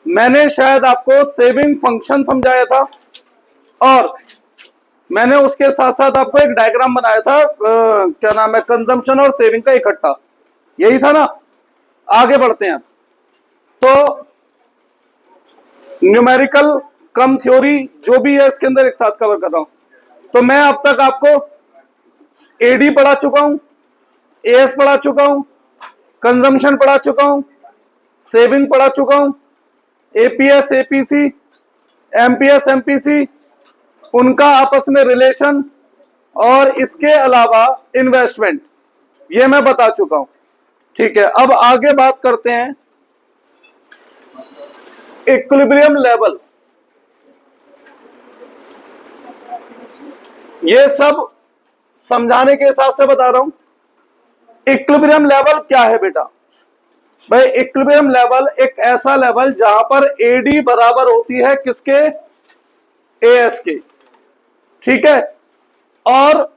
मैंने शायद आपको सेविंग फंक्शन समझाया था और मैंने उसके साथ साथ आपको एक डायग्राम बनाया था, क्या नाम है, कंजम्पशन और सेविंग का इकट्ठा, यही था ना। आगे बढ़ते हैं। तो न्यूमेरिकल कम थ्योरी जो भी है इसके अंदर एक साथ कवर कर रहा हूं। तो मैं अब तक आपको एडी पढ़ा चुका हूं, एएस पढ़ा चुका हूं, कंजम्पशन पढ़ा चुका हूं, सेविंग पढ़ा चुका हूं, एपीएस एपीसी, एमपीएस एमपीसी, उनका आपस में रिलेशन, और इसके अलावा इन्वेस्टमेंट, ये मैं बता चुका हूं। ठीक है, अब आगे बात करते हैं इक्विलिब्रियम लेवल। ये सब समझाने के हिसाब से बता रहा हूं। इक्विलिब्रियम लेवल क्या है बेटा? भाई इक्विलिब्रियम लेवल एक ऐसा लेवल जहां पर एडी बराबर होती है किसके? एएस के। ठीक है, और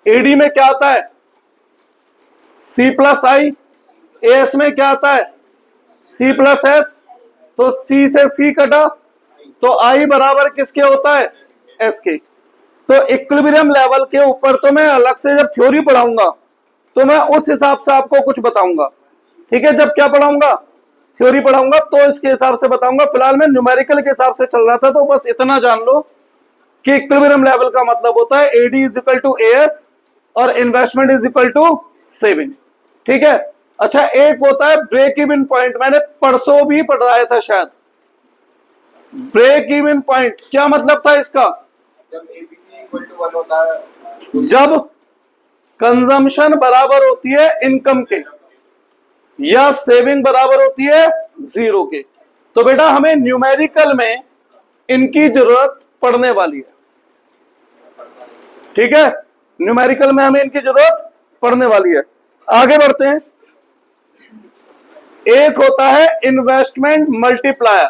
एडी में क्या आता है? सी प्लस आई। एएस में क्या आता है? C plus S. तो सी से सी कटा तो आई बराबर किसके होता है? एस के। तो इक्विलिब्रियम लेवल के ऊपर तो मैं अलग से जब थ्योरी पढ़ाऊंगा तो मैं उस हिसाब से आपको कुछ बताऊंगा। ठीक है, जब क्या पढ़ाऊंगा? थ्योरी पढ़ाऊंगा तो इसके हिसाब से बताऊंगा। फिलहाल मैं न्यूमेरिकल के हिसाब से चल रहा था, तो बस इतना जान लो कि इक्विलिब्रियम लेवल का मतलब होता है AD is equal to AS और investment is equal to saving. ठीक है, अच्छा एक होता है ब्रेक इवन पॉइंट, मैंने परसों भी पढ़ाया था शायद। ब्रेक इवन पॉइंट क्या मतलब था इसका? जब एबीसी इक्वल टू 1 होता है, जब कंजम्पशन बराबर होती है इनकम के या सेविंग बराबर होती है जीरो के। तो बेटा हमें न्यूमेरिकल में इनकी जरूरत पड़ने वाली है। ठीक है, न्यूमेरिकल में हमें इनकी जरूरत पड़ने वाली है। आगे बढ़ते हैं। एक होता है इन्वेस्टमेंट मल्टीप्लायर।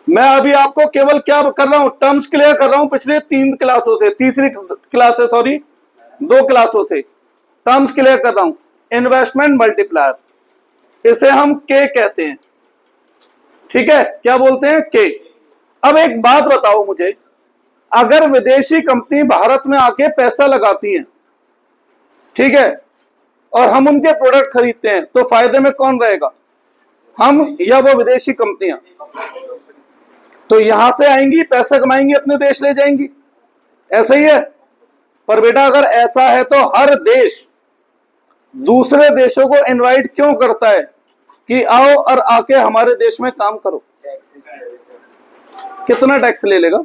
मैं अभी आपको केवल क्या कर रहा हूं? टर्म्स क्लियर कर रहा हूं पिछले 3 क्लासों से, तीसरी क्लास से, सॉरी 2 क्लासों से टर्म्स क्लियर कर रहा हूं। इन्वेस्टमेंट मल्टीप्लायर, इसे हम के कहते हैं। ठीक है, क्या बोलते हैं? के। अब एक बात बताओ मुझे, अगर विदेशी कंपनी भारत में आके पैसा लगाती है, ठीक है, और हम उनके प्रोडक्ट खरीदते हैं, तो फायदे में कौन रहेगा? हम या वो विदेशी कंपनियां? तो यहां से आएंगी, पैसा कमाएंगी, अपने देश ले जाएंगी, ऐसा ही है। पर बेटा अगर ऐसा है तो हर देश दूसरे देशों को इनवाइट क्यों करता है कि आओ और आके हमारे देश में काम करो? कितना टैक्स ले लेगा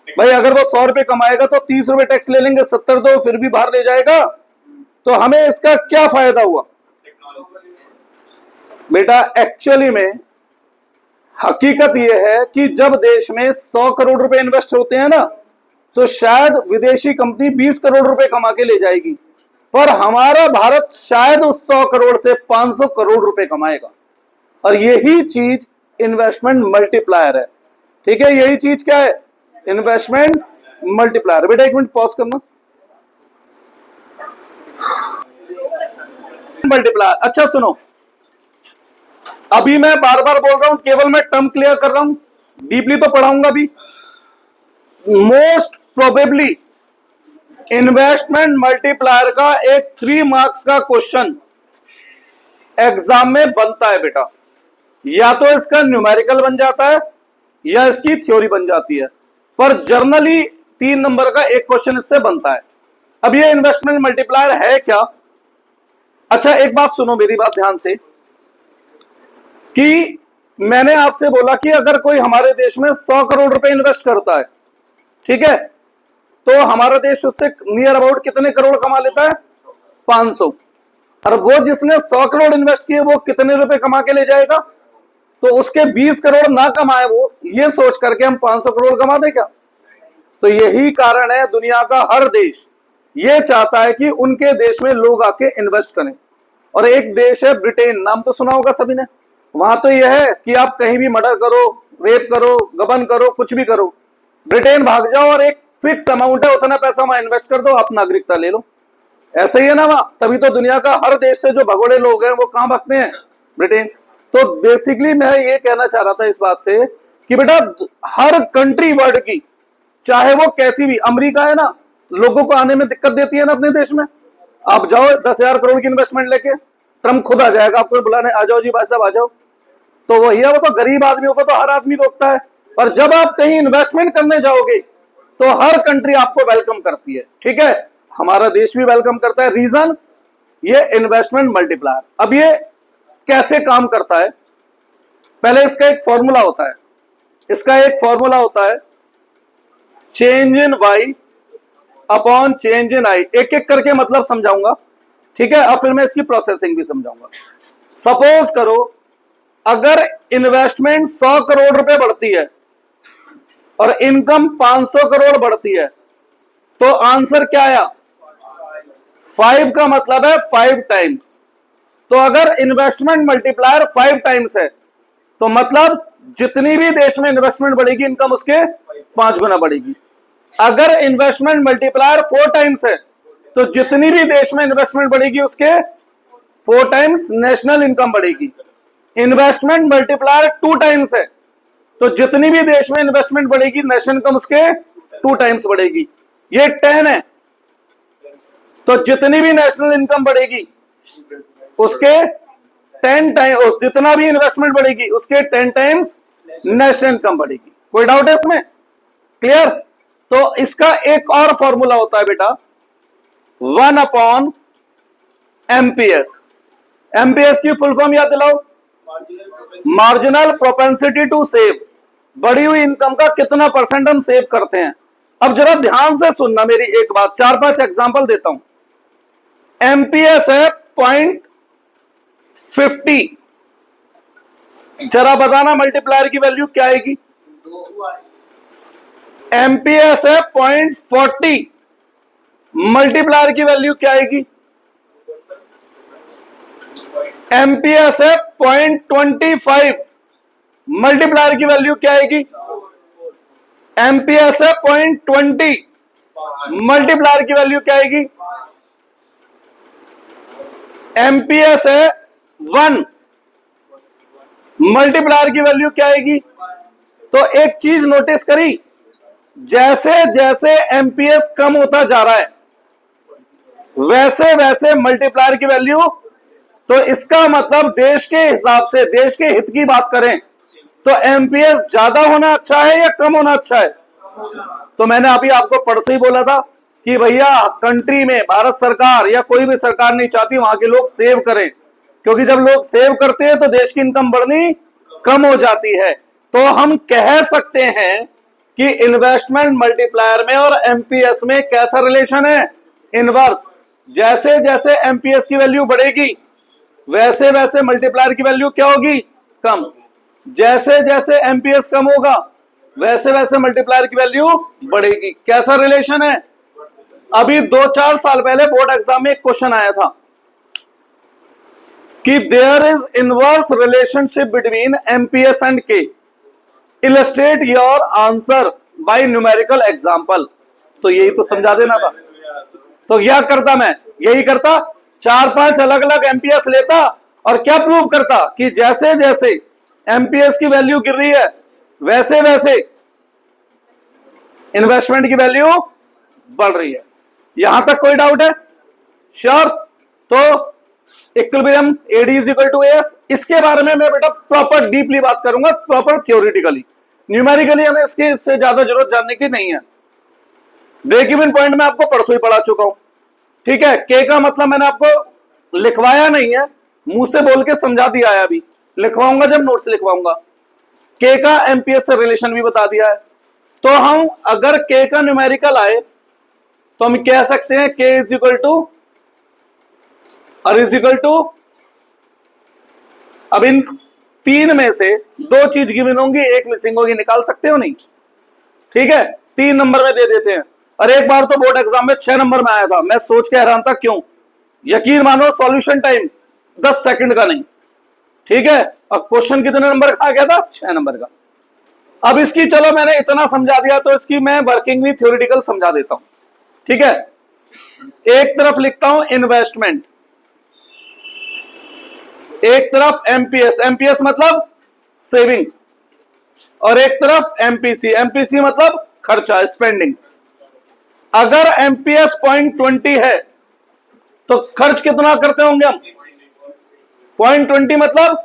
भाई? अगर वो 100 रुपए कमाएगा तो 30 रुपए टैक्स ले लेंगे, 70 तो फिर भी बाहर ले जाएगा। तो हमें इसका क्या फायदा हुआ? बेटा एक्चुअली में हकीकत यह है कि जब देश में 100 करोड़ रुपए इन्वेस्ट होते हैं ना, तो शायद विदेशी कंपनी 20 करोड़ रुपए कमा के ले जाएगी, पर हमारा भारत शायद उस 100 करोड़ से 500 करोड़ रुपए कमाएगा। और यही चीज इन्वेस्टमेंट मल्टीप्लायर है। ठीक है, यही चीज क्या है? Investment multiplier. बेटा 1 मिनट पॉज करना। मल्टीप्लायर, अच्छा सुनो, अभी मैं बार बार बोल रहा हूं, केवल मैं टर्म क्लियर कर रहा हूं, डीपली तो पढ़ाऊंगा भी। मोस्ट प्रोबेबली इन्वेस्टमेंट मल्टीप्लायर का एक 3 मार्क्स का क्वेश्चन एग्जाम में बनता है बेटा। या तो इसका न्यूमेरिकल बन जाता है या इसकी थ्योरी बन जाती है, पर जर्नली 3 नंबर का एक क्वेश्चन इससे बनता है। अब ये इन्वेस्टमेंट मल्टीप्लायर है क्या? अच्छा एक बात सुनो, मेरी बात ध्यान से, कि मैंने आपसे बोला कि अगर कोई हमारे देश में 100 करोड़ रुपए इन्वेस्ट करता है, ठीक है, तो हमारा देश उससे नियर अबाउट कितने करोड़ कमा लेता है? 500। और वो जिसने 100 करोड़ इन्वेस्ट किए वो कितने रुपए कमा के ले जाएगा? तो उसके 20 करोड़ ना कमाए वो, ये सोच करके हम 500 करोड़ कमा दे क्या? तो यही कारण है दुनिया का हर देश ये चाहता है कि उनके देश में लोग आके इन्वेस्ट करें। और एक देश है ब्रिटेन, नाम तो सुना होगा सभी ने। वहां तो यह है कि आप कहीं भी मर्डर करो, रेप करो, गबन करो, कुछ भी करो, ब्रिटेन भाग जाओ और एक फिक्स अमाउंट है, उतना पैसा वहां इन्वेस्ट कर दो, आप नागरिकता ले लो। ऐसा ही है ना वहां। तभी तो दुनिया का हर देश से जो भगोड़े लोग हैं वो कहां भागते हैं? ब्रिटेन। तो बेसिकली मैं ये कहना चाह रहा था इस बात से कि बेटा हर कंट्री वर्ल्ड की, चाहे वो कैसी भी, अमेरिका है ना, लोगों को आने में दिक्कत देती है ना अपने देश में। आप जाओ 10,000 करोड़ की इन्वेस्टमेंट लेके, ट्रम्प खुद आ जाएगा आपको बुलाने, आ जाओ जी भाई साहब आ जाओ। तो वही है, वो तो गरीब आदमियों को तो हर आदमी रोकता है, पर जब आप कहीं इन्वेस्टमेंट करने जाओगे तो हर कंट्री आपको वेलकम करती है। ठीक है, हमारा देश भी वेलकम करता है। रीजन, ये इन्वेस्टमेंट मल्टीप्लायर। अब ये कैसे काम करता है, पहले इसका एक फॉर्मूला होता है, इसका एक फॉर्मूला होता है change in Y upon change in I. एक एक करके मतलब समझाऊंगा, ठीक है, और फिर मैं इसकी प्रोसेसिंग भी समझाऊंगा। सपोज करो अगर इन्वेस्टमेंट 100 करोड़ रुपए बढ़ती है और इनकम 500 करोड़ बढ़ती है, तो आंसर क्या आया? 5 का मतलब है 5 टाइम्स। तो अगर इन्वेस्टमेंट मल्टीप्लायर 5 टाइम्स है, तो मतलब जितनी भी देश में इन्वेस्टमेंट बढ़ेगी, इनकम उसके 5 गुना बढ़ेगी। अगर इन्वेस्टमेंट मल्टीप्लायर 4 टाइम्स है, तो जितनी भी देश में इन्वेस्टमेंट बढ़ेगी, उसके 4 टाइम्स नेशनल इनकम बढ़ेगी। इन्वेस्टमेंट मल्टीप्लायर 2 टाइम्स है, तो जितनी भी देश में इन्वेस्टमेंट बढ़ेगी, नेशनल इनकम उसके 2 टाइम्स बढ़ेगी। ये 10 है, तो जितनी भी नेशनल इनकम बढ़ेगी उसके 10 टाइम्स, जितना भी इन्वेस्टमेंट बढ़ेगी उसके 10 टाइम्स नेशनल इनकम बढ़ेगी। कोई डाउट है इसमें? क्लियर? तो इसका एक और फॉर्मूला होता है बेटा, 1 अपॉन एमपीएस। एमपीएस की फुल फॉर्म याद दिलाओ, मार्जिनल प्रोपेंसिटी टू सेव। बढ़ी हुई इनकम का कितना परसेंट हम सेव करते हैं। अब जरा ध्यान से सुनना मेरी एक बात, 4-5 एग्जांपल देता हूं। एमपीएस है 0.50, जरा बताना मल्टीप्लायर की वैल्यू क्या आएगी? एमपीएस है 0.40, मल्टीप्लायर की वैल्यू क्या आएगी? एमपीएस है 0.25, मल्टीप्लायर की वैल्यू क्या आएगी? एमपीएस है 0.20, मल्टीप्लायर की वैल्यू क्या आएगी? एमपीएस है 1, मल्टीप्लायर की वैल्यू क्या आएगी? तो एक चीज नोटिस करी, जैसे जैसे एमपीएस कम होता जा रहा है, वैसे वैसे मल्टीप्लायर की वैल्यू, तो इसका मतलब देश के हिसाब से, देश के हित की बात करें तो एमपीएस ज्यादा होना अच्छा है या कम होना अच्छा है? तो मैंने अभी आपको परसों ही बोला था कि भैया कंट्री में भारत सरकार या कोई भी सरकार नहीं चाहती वहां के लोग सेव करें, क्योंकि जब लोग सेव करते हैं तो देश की इनकम बढ़नी कम हो जाती है। तो हम कह सकते हैं कि इन्वेस्टमेंट मल्टीप्लायर में और एमपीएस में कैसा रिलेशन है? इनवर्स। जैसे जैसे एमपीएस की वैल्यू बढ़ेगी, वैसे वैसे मल्टीप्लायर की वैल्यू क्या होगी? कम। जैसे जैसे एमपीएस कम होगा, वैसे वैसे मल्टीप्लायर की वैल्यू बढ़ेगी। कैसा रिलेशन है? अभी 2-4 साल पहले बोर्ड एग्जाम में एक क्वेश्चन आया था कि there is inverse relationship between MPS and K, illustrate your answer by numerical example. तो यही तो समझा देना था। तो क्या करता मैं? यही करता, 4-5 अलग अलग एमपीएस लेता और क्या प्रूव करता कि जैसे जैसे एमपीएस की वैल्यू गिर रही है, वैसे वैसे इन्वेस्टमेंट की वैल्यू बढ़ रही है। यहां तक कोई डाउट है? श्योर? तो equilibrium AD is equal to S, इसके बारे में मैं बेटा प्रॉपर डीपली बात करूंगा, प्रॉपर थियोरिटिकली। न्यूमेरिकली हमें इससे ज्यादा जरूरत जानने की नहीं है। ब्रेक इवन पॉइंट में आपको परसों ही पढ़ा चुका हूं, ठीक है। के का मतलब मैंने आपको लिखवाया नहीं है, मुंह से बोल के समझा दिया है, अभी लिखवाऊंगा जब नोट्स लिखवाऊंगा। के का एमपीएस से रिलेशन भी बता दिया है। तो हम अगर के का न्यूमेरिकल आए तो हम कह सकते हैं के इज इक्वल टू और इज इक्वल टू, अब इन 3 में से 2 चीज गिवन होंगी, एक मिसिंग होगी, निकाल सकते हो नहीं? ठीक है, 3 नंबर में दे देते हैं। और एक बार तो बोर्ड एग्जाम में 6 नंबर में आया था, मैं सोच के हैरान था क्यों। यकीन मानो सॉल्यूशन टाइम 10 सेकंड का नहीं, ठीक है। और क्वेश्चन कितने नंबर का आ गया था? 6 नंबर का। अब इसकी चलो मैंने इतना समझा दिया, तो इसकी मैं वर्किंग भी थ्योरेटिकल समझा देता हूं, ठीक है। एक तरफ लिखता हूं इन्वेस्टमेंट, एक तरफ एमपीएस, एमपीएस मतलब सेविंग, और एक तरफ एमपीसी, एमपीसी मतलब खर्चा, स्पेंडिंग। अगर एमपीएस 0.20 है तो खर्च कितना करते होंगे हम? 0.20 मतलब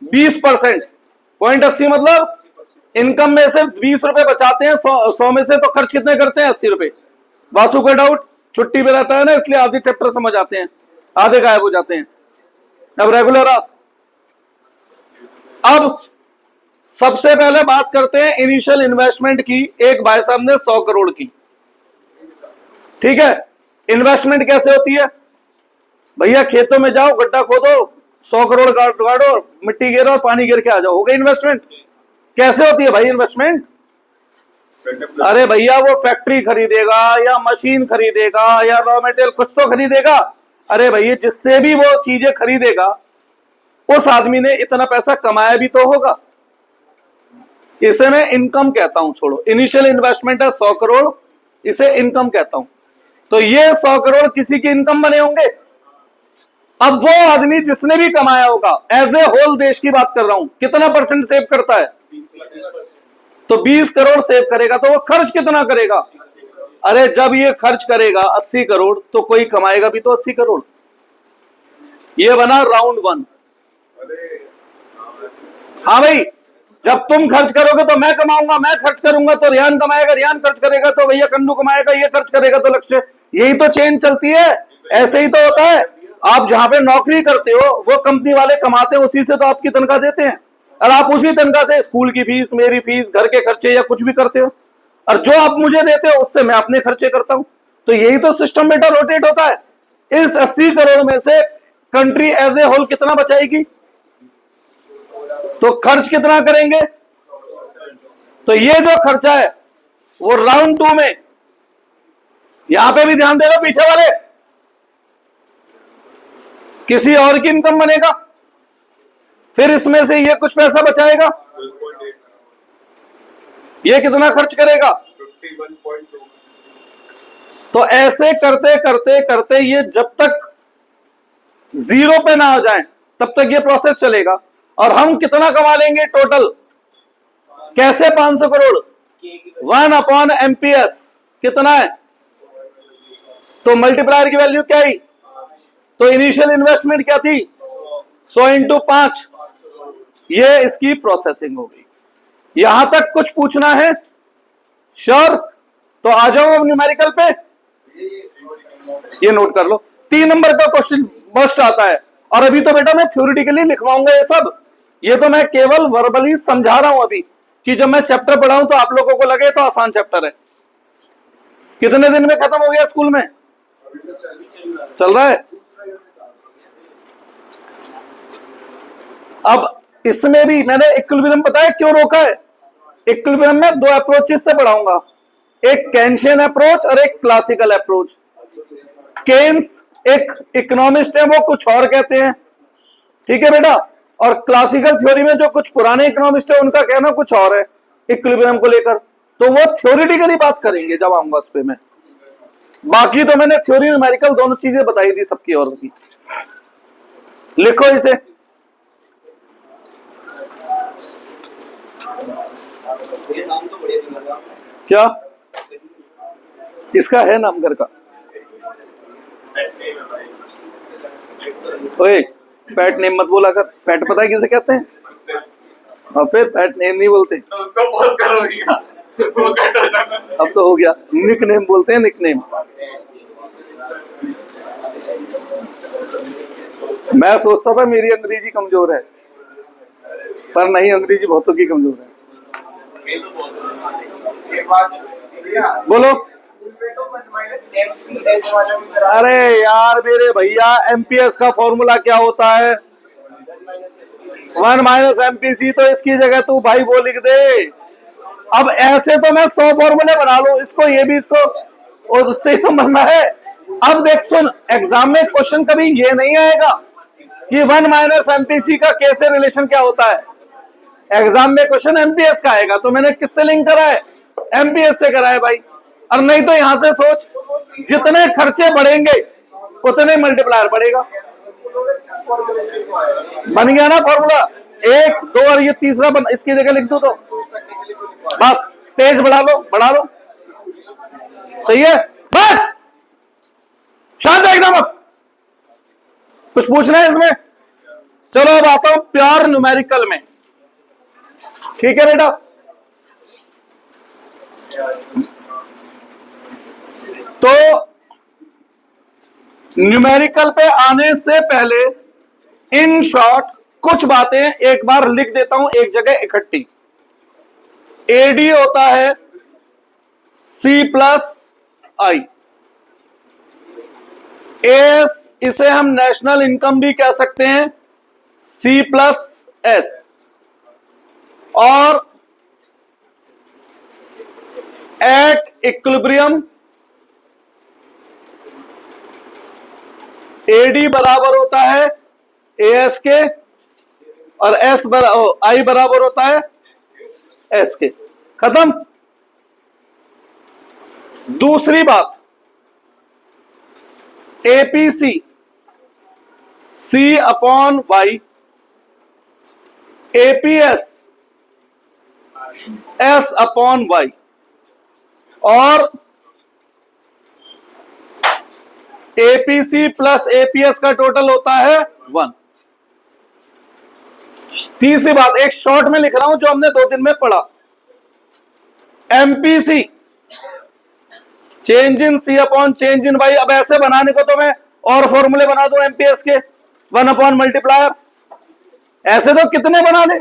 20%, 0.80 मतलब इनकम में से 20 रुपए बचाते हैं, 100 में से, तो खर्च कितने करते हैं? 80 रुपए। वासु का डाउट? छुट्टी पे रहता है ना, इसलिए आधे चैप्टर समझ आते हैं, आधे गायब हो जाते हैं। अब रेगुलर अब सबसे पहले बात करते हैं इनिशियल इन्वेस्टमेंट की। एक भाई साहब ने 100 करोड़ की, ठीक है। इन्वेस्टमेंट कैसे होती है भैया? खेतों में जाओ, गड्ढा खोदो, 100 करोड़ गाड़ो, मिट्टी गिरो और पानी गिर के आ जाओ, हो गई इन्वेस्टमेंट। कैसे होती है भाई इन्वेस्टमेंट? अरे भैया वो फैक्ट्री खरीदेगा या मशीन खरीदेगा या रॉ मटेरियल कुछ तो खरीदेगा। अरे भैया जिससे भी वो चीजें खरीदेगा उस आदमी ने इतना पैसा कमाया भी तो होगा। इसे मैं इनकम कहता हूं। छोड़ो, इनिशियल इन्वेस्टमेंट है 100 करोड़, इसे इनकम कहता हूं। तो ये 100 करोड़ किसी की इनकम बने होंगे। अब वो आदमी जिसने भी कमाया होगा, एज ए होल देश की बात कर रहा हूं, कितना परसेंट सेव करता है? तो 20 करोड़ सेव करेगा, तो वो खर्च कितना करेगा? अरे जब ये खर्च करेगा 80 करोड़ तो कोई कमाएगा भी तो 80 करोड़। ये बना राउंड 1। हाँ भाई, जब तुम खर्च करोगे तो मैं कमाऊंगा, मैं खर्च करूंगा तो रियान कमाएगा, रियान खर्च करेगा तो भैया कन्नू कमाएगा, ये खर्च करेगा तो लक्ष्य। यही तो चेन चलती है, ऐसे ही तो होता है। आप जहां पे नौकरी करते हो वो कंपनी वाले कमाते हैं, उसी से तो आपकी तनख्वाह देते हैं, और आप उसी तनख्वाह से स्कूल की फीस, मेरी फीस, घर के खर्चे या कुछ भी करते हो, और जो आप मुझे देते हो उससे मैं अपने खर्चे करता हूं। तो यही तो सिस्टम बेटा रोटेट होता है। इस 80 करोड़ में से कंट्री एज ए होल कितना बचाएगी? तो खर्च कितना करेंगे? तो ये जो खर्चा है वो राउंड 2 में, यहां पे भी ध्यान दे लो पीछे वाले, किसी और की इनकम बनेगा, फिर इसमें से ये कुछ पैसा बचाएगा, ये कितना खर्च करेगा? 51.2। तो ऐसे करते करते करते ये जब तक जीरो पे ना आ जाए तब तक ये प्रोसेस चलेगा। और हम कितना कमा लेंगे टोटल? कैसे 500 करोड़? 1/MPS कितना है? तो मल्टीप्लायर की वैल्यू क्या आई? तो इनिशियल इन्वेस्टमेंट क्या थी? 100 × 5। ये इसकी प्रोसेसिंग हो गई। यहां तक कुछ पूछना है? श्योर? तो आ जाओ अब न्यूमेरिकल पे। ये नोट कर लो, 3 नंबर का क्वेश्चन मस्ट आता है। और अभी तो बेटा मैं थ्योरेटिकली लिखवाऊंगा ये सब, ये तो मैं केवल वर्बली समझा रहा हूं अभी, कि जब मैं चैप्टर पढ़ाऊं तो आप लोगों को लगे तो आसान चैप्टर है। कितने दिन में खत्म हो गया स्कूल में? चल रहा है। अब इसमें भी मैंने इक्विलिब्रियम बताया क्यों रोका है। इक्विलिब्रियम में 2 अप्रोचेस से पढ़ाऊंगा, एक केन्शियन अप्रोच और एक क्लासिकल अप्रोच। केन्स एक इकोनॉमिस्ट है, वो कुछ और कहते हैं, ठीक है बेटा। और क्लासिकल थ्योरी में जो कुछ पुराने इकोनॉमिस्ट है उनका कहना कुछ और है इक्विलिब्रियम को लेकर। तो वो थ्योरेटिकली बात करेंगे जब आऊंगा उस पे मैं। बाकी तो मैंने थ्योरी न्यूमेरिकल दोनों चीजें बताई थी सबकी और की। लिखो इसे। क्या इसका है नाम घर का? ओए पैट नेम मत बोला कर। पैट पता है किसे कहते हैं? और फिर पैट नेम नहीं बोलते। तो उसको पॉज करो भैया, वो कट हो जाना। अब तो हो गया, निक नेम बोलते हैं, निक नेम। मैं सोचता था मेरी अंग्रेजी कमजोर है, पर नहीं, अंग्रेजी बहुतों की कमजोर है। बोलो। अरे यार मेरे भैया, एमपीएस का फॉर्मूला क्या होता है? 1 - MPC। तो इसकी जगह तू भाई वो लिख दे। अब ऐसे तो मैं 100 फॉर्मूले बना लूं, इसको ये भी, इसको, और उससे तो मरना है। अब देख सुन, एग्जाम में क्वेश्चन कभी ये नहीं आएगा कि 1 - MPC का कैसे रिलेशन क्या होता है। एग्जाम में क्वेश्चन एमपीएस का आएगा, तो मैंने किससे लिंक करा है? एमपीएस से करा है भाई। और नहीं तो यहां से सोच, जितने खर्चे बढ़ेंगे उतने मल्टीप्लायर बढ़ेगा। बन गया ना फॉर्मूला, 1 2 और ये तीसरा इसकी जगह लिख दो तो बस, पेज बढ़ा लो बढ़ा लो, सही है, बस शांत एकदम। अब कुछ पूछना है इसमें? चलो अब आता हूं प्योर न्यूमेरिकल में, ठीक है बेटा। तो न्यूमेरिकल पे आने से पहले इन शॉर्ट कुछ बातें एक बार लिख देता हूं एक जगह इकट्ठी। एडी होता है C प्लस आई, एस इसे हम नेशनल इनकम भी कह सकते हैं, C प्लस एस, और एट इक्विलिब्रियम एडी बराबर होता है एएस के, और आई बराबर होता है एस के। खत्म। दूसरी बात, APC C upon Y, APS S upon Y, और एपीसी प्लस एपीएस का टोटल होता है 1। तीसरी बात, एक शॉर्ट में लिख रहा हूं जो हमने 2 दिन में पढ़ा, MPC change in C upon change in Y. अब ऐसे बनाने को तो मैं और फॉर्मूले बना दूं एमपीएस के, 1 अपॉन मल्टीप्लायर, ऐसे तो कितने बना ले।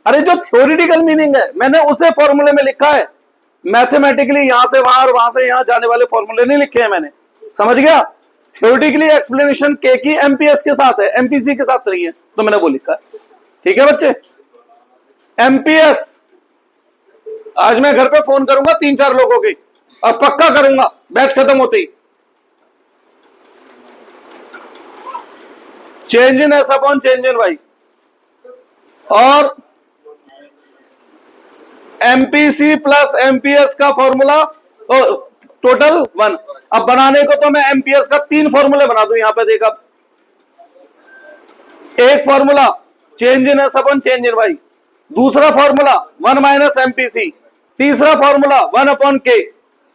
अरे जो थ्योरेटिकल मीनिंग है मैंने उसे फॉर्मूले में लिखा है, मैथमेटिकली यहां से वहां और वहां से यहां जाने वाले फॉर्मूले नहीं लिखे हैं मैंने, समझ गया। थ्योरेटिकली एक्सप्लेनेशन के की एमपीएस के साथ है, एमपीसी के साथ नहीं है, तो मैंने वो लिखा है, ठीक है बच्चे। एमपीएस आज मैं घर पे फोन करूंगा 3-4 लोगों की, और पक्का करूंगा बैच खत्म होते ही। Change in S upon change in Y, और एमपीसी प्लस एमपीएस का फॉर्मूला टोटल 1। अब बनाने को तो मैं एमपीएस का 3 फॉर्मूले बना दूं, यहां पे देखा, एक formula change in S upon change in Y, दूसरा फॉर्मूला 1 माइनस एमपीसी, तीसरा फॉर्मूला 1 अपॉन के।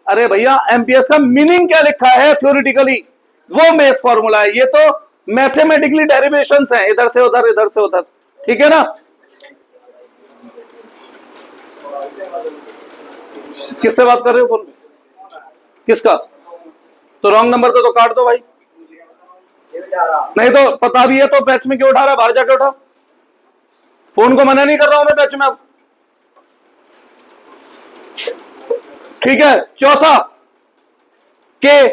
अरे भैया एमपीएस का मीनिंग क्या लिखा है थ्योरेटिकली, वो बेस फॉर्मूला है, ये तो मैथमेटिकली डेरिवेशंस हैं, इधर से उधर इधर से उधर, ठीक है ना। किससे बात कर रहे हो फोन पे? किसका? तो रॉन्ग नंबर तो काट दो भाई, नहीं तो पता भी है तो बैच में क्यों उठा रहा है, बाहर जाके उठा। फोन को मना नहीं कर रहा हूं मैं बैच में अब, ठीक है। चौथा, के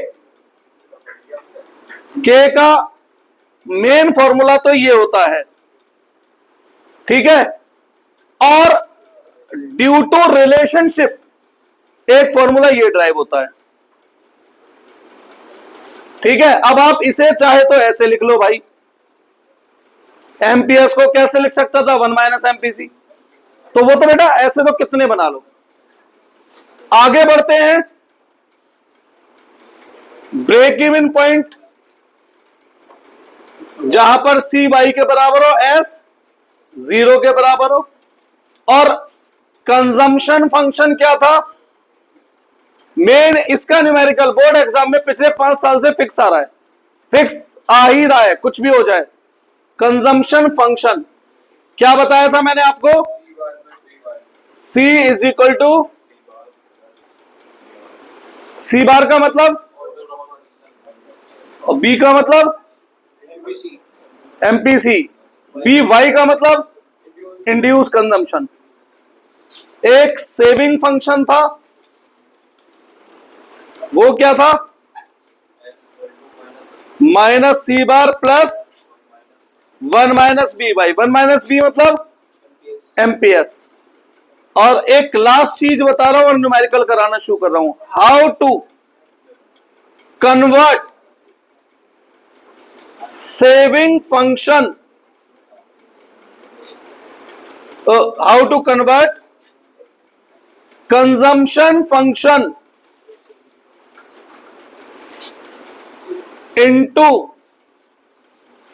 का मेन फॉर्मूला तो ये होता है, ठीक है, और ड्यू टू रिलेशनशिप एक फॉर्मूला ये ड्राइव होता है, ठीक है। अब आप इसे चाहे तो ऐसे लिख लो भाई, एमपीएस को कैसे लिख सकता था, 1 माइनस एमपीसी, तो वो तो बेटा ऐसे तो कितने बना लो। आगे बढ़ते हैं, ब्रेक इवन पॉइंट जहां पर सी वाई के बराबर हो, एस 0 के बराबर हो, और कंजम्पशन फंक्शन क्या था मेन, इसका न्यूमेरिकल बोर्ड एग्जाम में पिछले 5 साल से फिक्स आ रहा है, फिक्स आ ही रहा है, कुछ भी हो जाए। कंजम्पशन फंक्शन क्या बताया था मैंने आपको, C is equal to C bar का मतलब, और B का मतलब एमपीसी, बी वाई का मतलब इंड्यूस कंजम्पशन। एक सेविंग फंक्शन था, वो क्या था, minus C bar plus 1 minus B Y, 1 minus B मतलब एमपीएस। और एक लास्ट चीज बता रहा हूं और न्यूमेरिकल कराना शुरू कर रहा हूं, how to convert saving function, how to convert consumption function into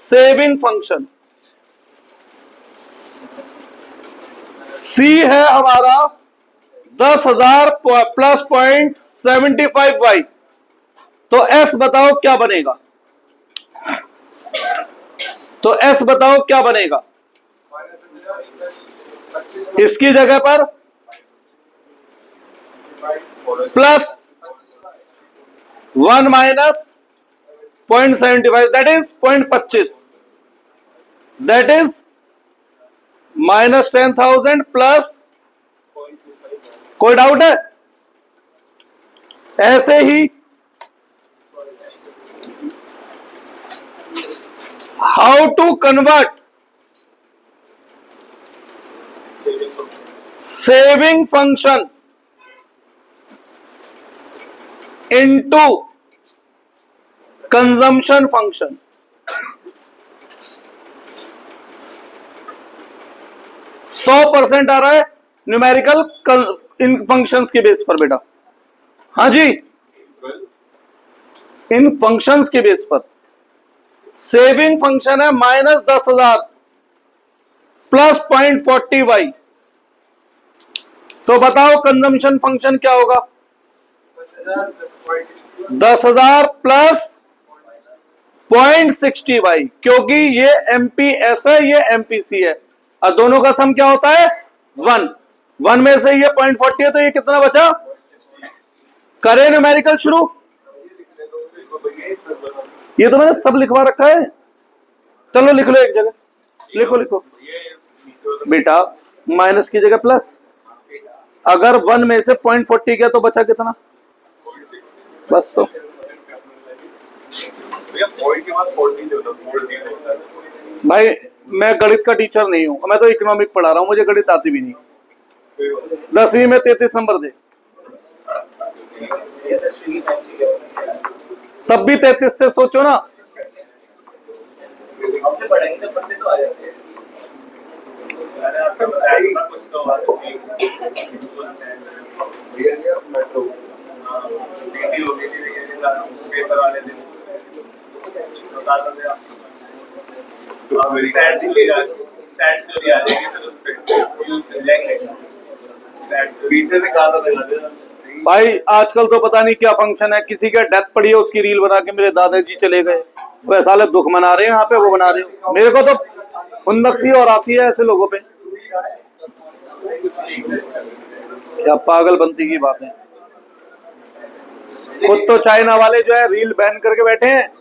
saving function. C है हमारा 10,000 प्लस 0.75y। तो एस बताओ क्या बनेगा, तो एस बताओ क्या बनेगा। इसकी जगह पर plus 1 minus 0.75 that is 0.25, that is minus 10,000 plus. कोई डाउट है? ऐसे ही how to convert saving function into consumption function. सौ % आ रहा है न्यूमेरिकल इन फंक्शंस के बेस पर बेटा। हाँ जी, इन फंक्शंस के बेस पर सेविंग फंक्शन है -10,000 प्लस 0.40y। तो बताओ कंजम्पशन फंक्शन क्या होगा? 10,000 प्लस 0.60y, क्योंकि ये एमपीएस है, ये एमपीसी है, और दोनों का सम क्या होता है 1 में से ये 0.40 है, तो ये कितना बचा? करें न्यूमेरिकल शुरू। ये तो मैंने सब लिखवा रखा है, चलो लिख लो एक जगह, लिखो बेटा, माइनस की जगह प्लस। अगर 1 में से 0.40 गया तो बचा कितना? बस। तो भाई मैं गणित का टीचर नहीं हूं, मैं तो इकोनॉमिक पढ़ा रहा हूं, मुझे गणित आती भी नहीं। 10वीं में 33 नंबर दे, तब भी 33 से सोचो ना। भाई आजकल तो पता नहीं क्या फंक्शन है, किसी का डेथ पड़ी है उसकी रील बना के मेरे दादाजी चले गए, वह साले दुख मना रहे हैं यहाँ पे, वो बना रहे हैं। मेरे को तो खुंदक सी और आती है ऐसे लोगों पे, क्या पागल बनती की बात है। खुद तो चाइना वाले जो है रील बैन करके बैठे हैं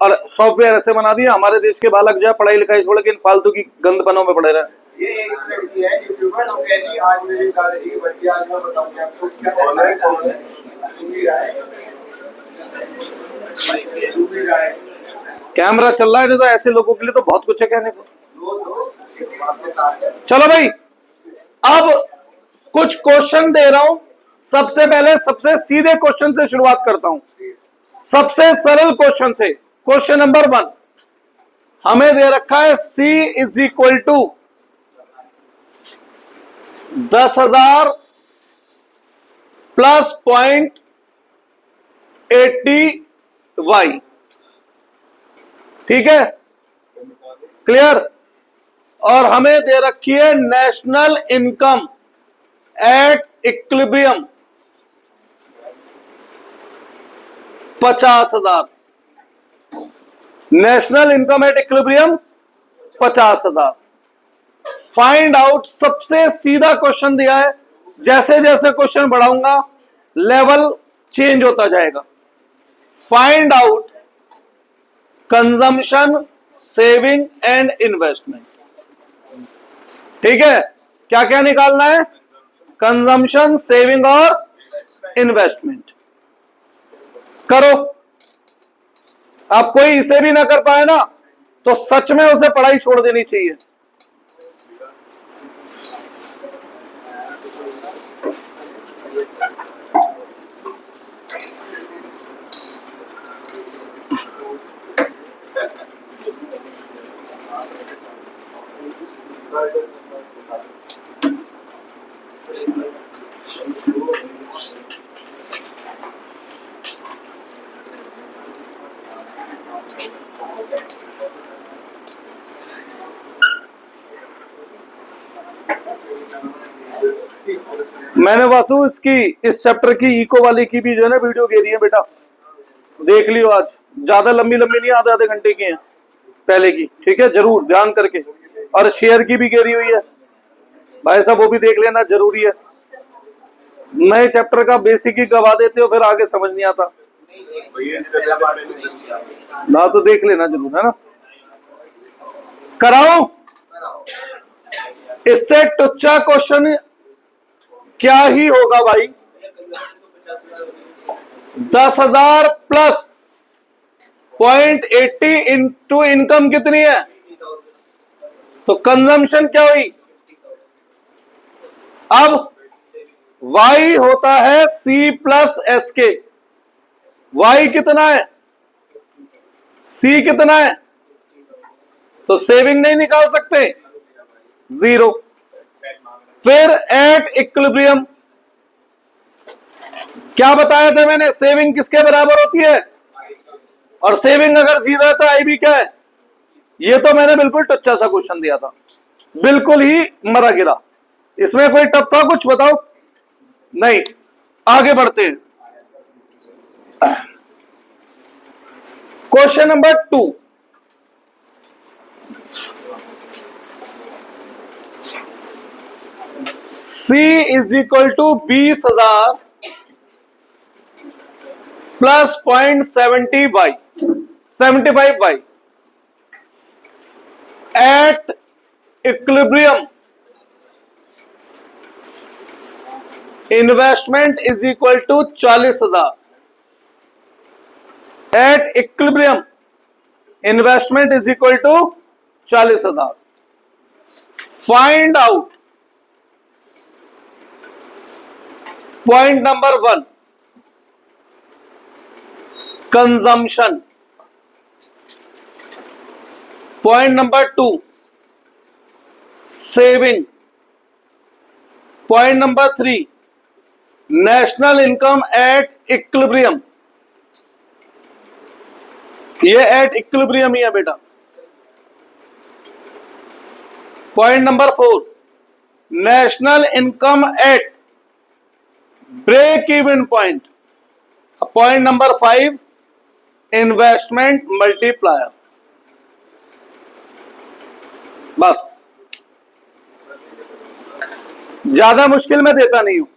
और सॉफ्टवेयर ऐसे बना दिया, हमारे देश के बालक जो है पढ़ाई लिखाई छोड़ के इन फालतू की गंदपनों में पड़े रहे। ये एक लड़की है यूट्यूबर, वो कहती है आज मेरे दादाजी की बच्ची, आज मैं बताऊंगी आपको क्या है। कैमरा चल रहा है तो ऐसे लोगों के लिए तो बहुत कुछ है कहने को। चलो भाई, अब कुछ क्वेश्चन दे रहा हूं, सबसे पहले सबसे सीधे क्वेश्चन से शुरुआत करता हूं, सबसे सरल क्वेश्चन से। क्वेश्चन नंबर 1 हमें दे रखा है C is equal to 10,000 plus 0.80y। ठीक है, क्लियर। और हमें दे रखी है national income at equilibrium 50,000। National income at equilibrium 50,000। Find out, सबसे सीधा क्वेश्चन दिया है, जैसे जैसे क्वेश्चन बढ़ाऊंगा लेवल चेंज होता जाएगा। Find out consumption, saving and investment. ठीक है, क्या क्या निकालना है? कंजम्पशन, सेविंग और इन्वेस्टमेंट। करो। अब कोई इसे भी ना कर पाए ना तो सच में उसे पढ़ाई छोड़ देनी चाहिए। मैंने वासु इसकी इस चैप्टर की इको वाली की भी जो है ना वीडियो घेरी है बेटा, देख लियो। आज ज्यादा लंबी लंबी नहीं, आधे आधे घंटे की है पहले की, ठीक है, जरूर ध्यान करके। और शेयर की भी घेरी हुई है भाई साहब, वो भी देख लेना, जरूरी है। नए चैप्टर का बेसिक ही गवा देते हो, फिर आगे समझ नहीं आता ना, तो देख लेना जरूर, है ना। कराओ इससे टुच्चा क्वेश्चन क्या ही होगा भाई, 10,000 प्लस 0.80 इंटू इनकम कितनी है, तो कंजम्पशन क्या हुई। अब y होता है C प्लस एस के, y कितना है, C कितना है, तो सेविंग नहीं निकाल सकते, 0। फिर एट इक्विलिब्रियम क्या बताया था मैंने, सेविंग किसके बराबर होती है, और सेविंग अगर 0 है तो आई भी क्या है। ये तो मैंने बिल्कुल टच्चा सा क्वेश्चन दिया था, बिल्कुल ही मरा गिरा, इसमें कोई टफ था कुछ बताओ, नहीं। आगे बढ़ते हैं, question number 2। C is equal to 20,000 plus 0.75y at equilibrium, investment is equal to 40,000 at equilibrium, investment is equal to 40,000। Find out point number 1 consumption, point number 2 saving, point number 3 national income at equilibrium, ये at equilibrium ही है बेटा। Point number 4 national income at break even point. Point number 5 investment multiplier. बस, ज्यादा मुश्किल में देता नहीं हूं।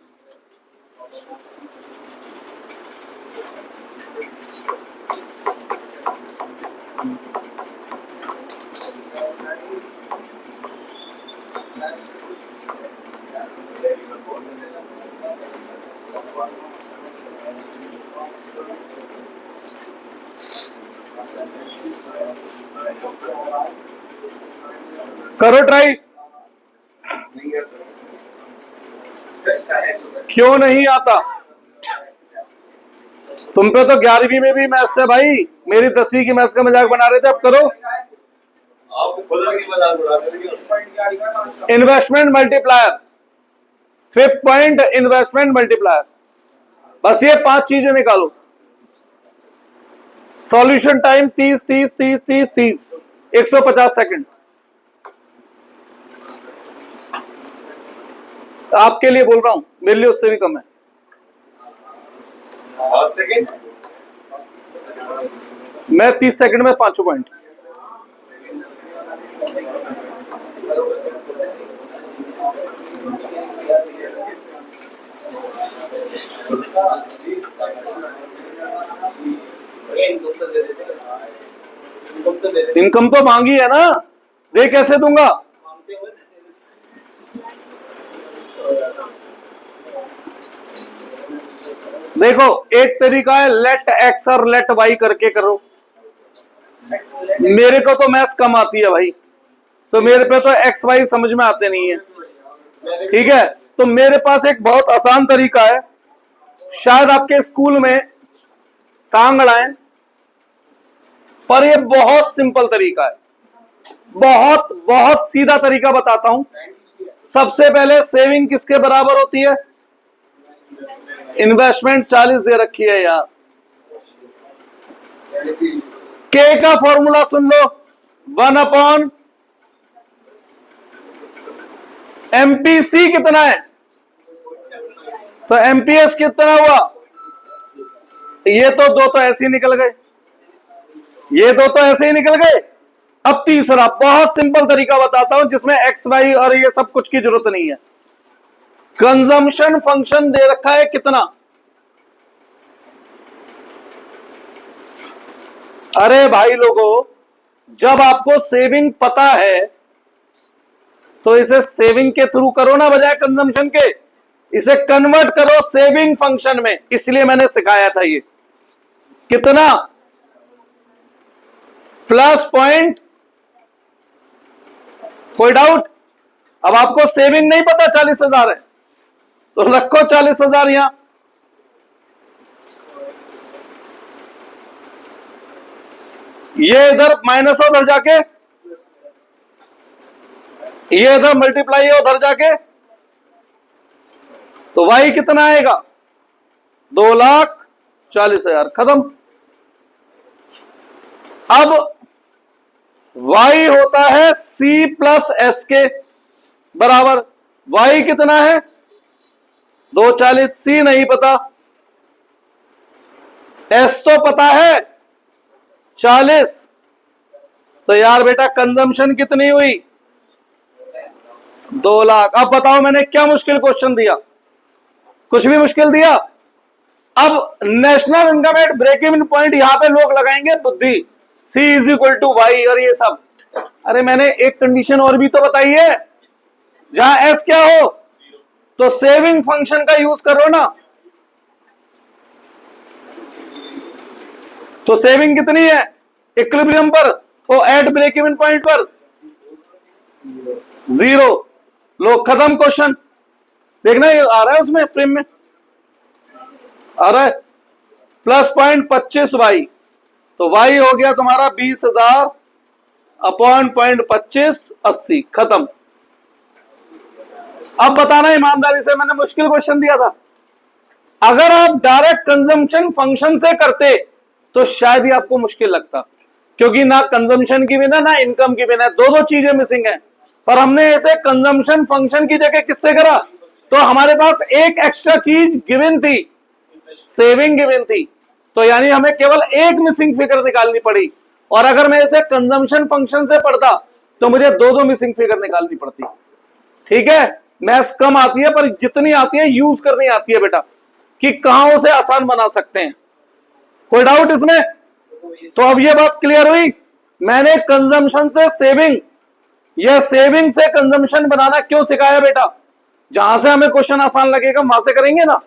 करो ट्राई। क्यों नहीं आता, तुम पे तो 11वीं में भी मैथ्स है भाई, मेरी 10वीं की मैथ्स का मजाक बना रहे थे, अब करो। Investment multiplier, 5th point investment multiplier. बस ये 5 चीजें निकालो। Solution time 30 150 second. आपके लिए बोल रहा हूं, मेरे लिए उससे भी कम है। मैं 30 सेकंड में 5 पॉइंट। इनकम तो मांगी है ना, दे कैसे दूंगा। देखो एक तरीका है लेट एक्स और लेट वाई करके करो। मेरे को तो मैथ्स कम आती है भाई, तो मेरे पे तो एक्स वाई समझ में आते नहीं है, ठीक है। तो मेरे पास एक बहुत आसान तरीका है, शायद आपके स्कूल में टांग अड़ाएं, पर ये बहुत सिंपल तरीका है, बहुत बहुत सीधा तरीका बताता हूं। सबसे पहले सेविंग किसके बराबर होती है, इन्वेस्टमेंट 40 दे रखी है यार। के का फॉर्मूला सुन लो, 1/, एमपीसी कितना है? तो एमपीएस कितना हुआ? ये तो दो तो ऐसे ही निकल गए, ये दो तो ऐसे ही निकल गए। अब तीसरा बहुत सिंपल तरीका बताता हूं जिसमें एक्स वाई और ये सब कुछ की जरूरत नहीं है। कंजम्पशन फंक्शन दे रखा है कितना? अरे भाई लोगों, जब आपको सेविंग पता है तो इसे सेविंग के थ्रू करो ना, बजाय कंजम्पशन के। इसे कन्वर्ट करो सेविंग फंक्शन में, इसलिए मैंने सिखाया था ये। कितना? प्लस पॉइंट, कोई डाउट? अब आपको सेविंग नहीं पता 40,000 है तो रखो 40,000 यहां। ये इधर माइनस है उधर जाके, ये इधर मल्टीप्लाई है उधर जाके, तो वाई कितना आएगा? 2,40,000। खत्म। अब y होता है c प्लस एस के बराबर। y कितना है? 240। c नहीं पता, s तो पता है 40। तो यार बेटा कंजम्पशन कितनी हुई? 2 लाख। अब बताओ मैंने क्या मुश्किल क्वेश्चन दिया? कुछ भी मुश्किल दिया? अब national income at break even point यहां पे लोग लगाएंगे बुद्धि, C is equal to Y और ये सब। अरे मैंने एक कंडीशन और भी तो बताई है, जहां S क्या हो तो सेविंग फंक्शन का यूज करो ना। तो सेविंग कितनी है इक्विलिब्रियम पर? तो एट ब्रेक इवन पॉइंट पर 0। लो खत्म क्वेश्चन। देखना ये आ रहा है उसमें प्रेम में आ रहा है प्लस पॉइंट 25 वाई। तो वाई हो गया तुम्हारा 20,000 अपॉन पॉइंट 25 80। खत्म। अब बताना ईमानदारी से, मैंने मुश्किल क्वेश्चन दिया था। अगर आप डायरेक्ट कंजम्पशन फंक्शन से करते तो शायद ही आपको मुश्किल लगता, क्योंकि ना कंजम्पशन की बिना ना इनकम की बिना, दो चीजें मिसिंग है। पर हमने ऐसे कंजम्पशन फंक्शन की जगह किससे करा? तो हमारे पास एक एक्स्ट्रा चीज गिवन थी, सेविंग गिवन थी। तो यानी हमें केवल एक मिसिंग फिगर निकालनी पड़ी। और अगर मैं इसे कंजम्पशन फंक्शन से पढ़ता तो मुझे दो मिसिंग फिगर निकालनी पड़ती। ठीक है, मैथ्स कम आती है पर जितनी आती है यूज करनी आती है बेटा, कि कहां उसे आसान बना सकते हैं। कोई डाउट इसमें? तो अब ये बात क्लियर हुई। मैंने कंजम्पशन से सेविंग या सेविंग से कंजम्पशन बनाना क्यों सिखाया बेटा? जहां से हमें क्वेश्चन आसान लगेगा वहां से करेंगे ना।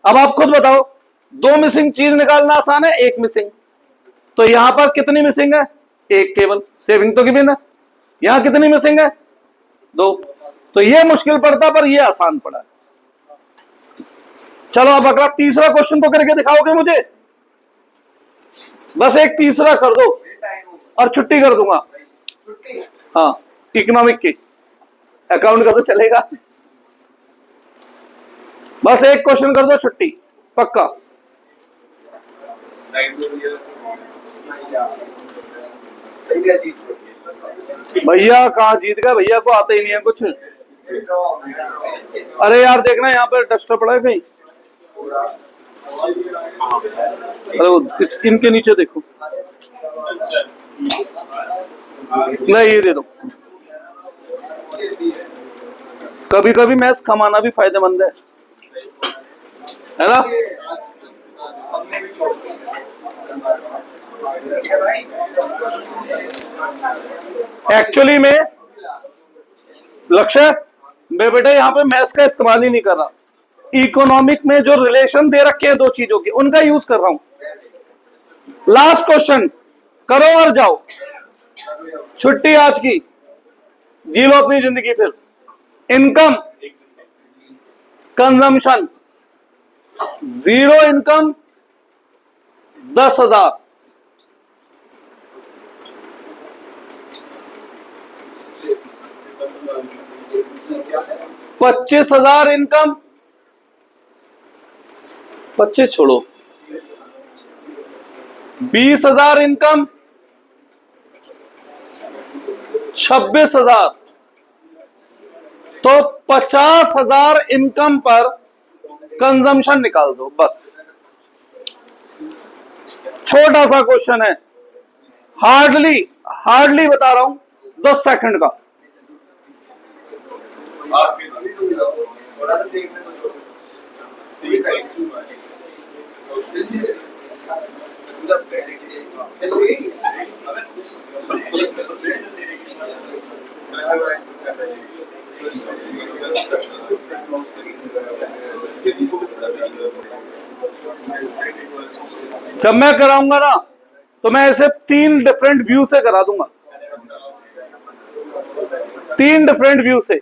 अब आप खुद बताओ, दो मिसिंग चीज निकालना आसान है, एक मिसिंग। तो यहां पर कितनी मिसिंग है? एक केवल। सेविंग तो गिवन है। यहां कितनी मिसिंग है? 2। तो ये मुश्किल पड़ता पर ये आसान पड़ा। चलो अब अगला तीसरा क्वेश्चन तो करके दिखाओगे मुझे? बस एक तीसरा कर दो और छुट्टी कर दूंगा। हाँ, इकोनॉमिक की, अकाउंट का तो चलेगा। बस एक क्वेश्चन कर दो, छुट्टी पक्का। भैया कहाँ जीत गए? भैया को आते ही नहीं है कुछ। अरे यार देखना यहाँ पर डस्टर पड़ा है कहीं। अरे वो इनके नीचे देखो। नहीं ये दे दो। कभी कभी मैथ्स कमाना भी फायदेमंद है ना? एक्चुअली में लक्ष्य मैं बेटा यहां पे मैथ्स का इस्तेमाल ही नहीं कर रहा। इकोनॉमिक में जो रिलेशन दे रखे हैं दो चीजों के, उनका यूज कर रहा हूं। लास्ट क्वेश्चन करो और जाओ। छुट्टी आज की, जी लो अपनी जिंदगी फिर। इनकम, कंजम्पशन, 0 इनकम 10,000, 25,000 इनकम, 25 छोड़ो, 20,000 इनकम, 26,000, तो 50,000 इनकम पर कंजम्पशन निकाल दो बस। छोटा सा क्वेश्चन है, हार्डली बता रहा हूं 10 सेकंड का। थोड़ा सा देखने दो। सी का इशू है। जब मैं कराऊंगा ना तो मैं ऐसे 3 डिफरेंट व्यू से करा दूंगा, 3 डिफरेंट व्यू से।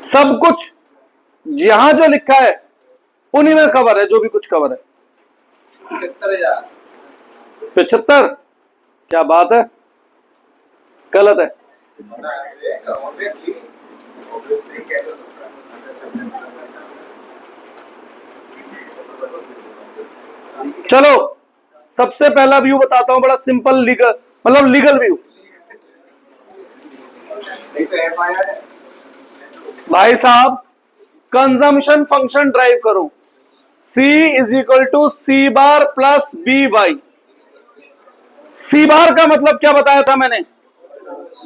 सब कुछ यहां जो लिखा है उन्हीं में कवर है, जो भी कुछ कवर है। 75? क्या बात है, गलत है। चलो सबसे पहला व्यू बताता हूं, बड़ा सिंपल लीगल, मतलब लीगल व्यू। भाई साहब, कंजम्पशन फंक्शन ड्राइव करो, C is equal to C bar plus B Y. C bar का मतलब क्या बताया था मैंने?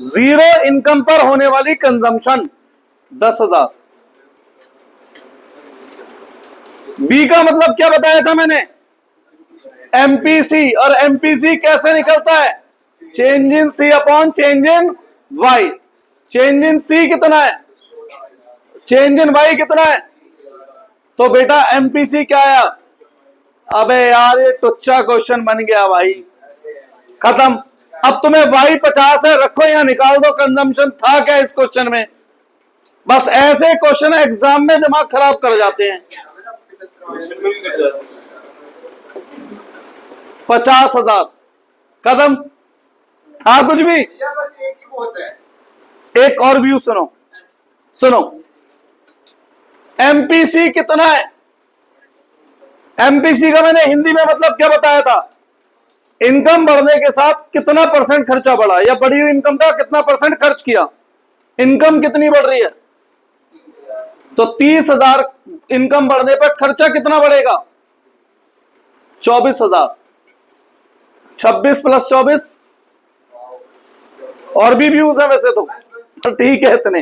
0 इनकम पर होने वाली कंजम्पशन 10,000। बी का मतलब क्या बताया था मैंने? एमपीसी। और एमपीसी कैसे निकलता है? Change in C upon change in Y. Change in C कितना है, चेंज इन वाई कितना है? तो बेटा एमपीसी क्या आया? अबे यार ये टुच्चा क्वेश्चन बन गया भाई, खत्म। अब तुम्हें वाई 50 है, रखो या निकाल दो, कंजम्पशन था क्या इस क्वेश्चन में? बस ऐसे क्वेश्चन एग्जाम में दिमाग खराब कर जाते हैं। 50,000 कदम था कुछ भी? बस एक ही बहुत है। एक और व्यू सुनो, एमपीसी कितना है? एमपीसी का मैंने हिंदी में मतलब क्या बताया था? इनकम बढ़ने के साथ कितना % खर्चा बढ़ा, या बढ़ी हुई इनकम का कितना % खर्च किया। इनकम कितनी बढ़ रही है, तो 30,000 इनकम बढ़ने पर खर्चा कितना बढ़ेगा? 24,000। 26 + 24 और भी व्यूज है वैसे तो ठीक है इतने।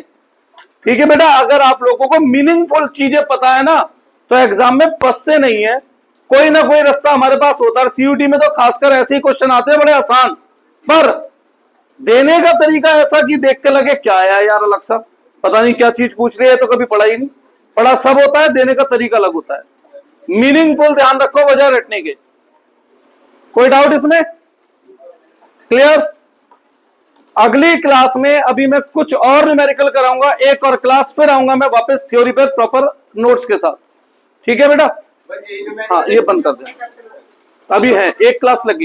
ठीक है बेटा, अगर आप लोगों को मीनिंगफुल चीजें पता है ना तो एग्जाम में फंसते नहीं है, कोई ना कोई रास्ता हमारे पास होता है। सीयूटी में तो खासकर ऐसे ही क्वेश्चन आते हैं बड़े आसान, पर देने का तरीका ऐसा कि देख के लगे क्या है यार अलग सा, पता नहीं क्या चीज पूछ रही है, तो कभी पढ़ा ही नहीं। पढ़ा सब होता है, देने का तरीका अलग होता है। मीनिंगफुल ध्यान रखो बजाय रटने के। कोई डाउट इसमें? क्लियर? अगली क्लास में अभी मैं कुछ और न्यूमेरिकल कराऊंगा, एक और क्लास, फिर आऊंगा मैं वापस थ्योरी पर प्रॉपर नोट्स के साथ। ठीक है बेटा? हाँ ये बंद कर दें, अभी है एक क्लास लगी।